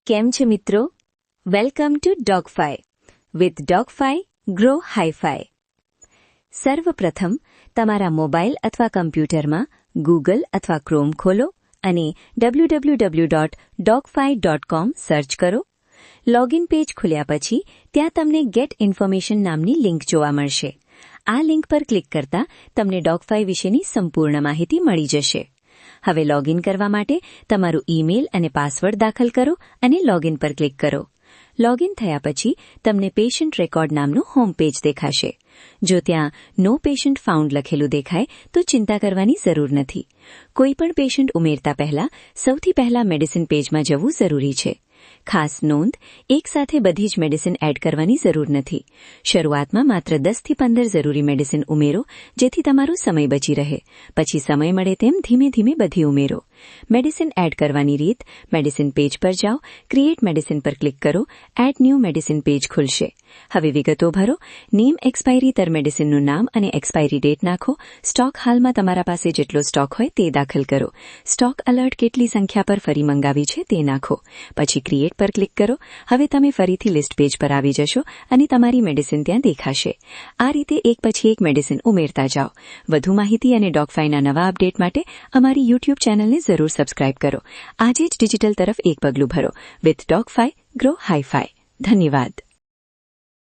કેમ છે મિત્રો? Welcome to Dogfy. With Dogfy grow hifi. સર્વપ્રથમ તમારા મોબાઈલ અથવા કમ્પ્યુટરમાં ગૂગલ અથવા ક્રોમ ખોલો અને www.dogfy.com સર્ચ કરો. લોગિન પેજ ખુલ્યા પછી ત્યાં તમને ગેટ ઇન્ફોર્મેશન નામની લિંક જોવા મળશે. આ લિંક પર ક્લિક કરતા તમને ડોગફાઈ વિશેની સંપૂર્ણ માહિતી મળી જશે. હવે લોગિન કરવા માટે તમારું ઈમેલ અને પાસવર્ડ દાખલ કરો અને લોગિન પર ક્લિક કરો. લોગિન થયા પછી તમને પેશન્ટ રેકોર્ડ નામનું હોમ પેજ દેખાશે. જો ત્યાં નો પેશન્ટ ફાઉન્ડ લખેલું દેખાય તો ચિંતા કરવાની જરૂર નથી. કોઈપણ પેશન્ટ ઉમેરતા પહેલા સૌથી પહેલા મેડિસિન પેજમાં જવું જરૂરી છે. ખાસ નોંધ, એકસાથે બધી જ મેડિસિન એડ કરવાની જરૂર નથી. શરૂઆતમાં માત્ર 10 થી 15 જરૂરી મેડિસિન ઉમેરો, જેથી તમારો સમય બચી રહે. પછી સમય મળે તેમ ધીમે ધીમે બધી ઉમેરો. મેડિસિન એડ કરવાની રીત: મેડિસિન પેજ પર જાઓ, ક્રિએટ મેડિસિન પર ક્લિક કરો, એડ ન્યૂ મેડિસિન પેજ ખુલશે. હવે વિગતો ભરો. નેમ એક્સપાયરી તર મેડિસિનનું નામ અને એક્સપાયરી ડેટ નાખો. સ્ટોક હાલમાં તમારા પાસે જેટલો સ્ટોક હોય તે દાખલ કરો. સ્ટોક અલર્ટ કેટલી સંખ્યા પર ફરી મંગાવી છે તે નાખો. પછી ક્રિએટ પર ક્લિક કરો. હવે તમે ફરીથી લિસ્ટ પેજ પર આવી જશો અને તમારી મેડિસિન ત્યાં દેખાશે. આ રીતે એક પછી એક મેડિસિન ઉમેરતા જાઓ. વધુ માહિતી અને ડોગફાઈના નવા અપડેટ માટે અમારી યુટ્યુબ ચેનલને જરૂર સબસ્ક્રાઇબ કરો. આજે જ ડિજિટલ તરફ એક પગલું ભરો. With Dogfy grow hifi. ધન્યવાદ.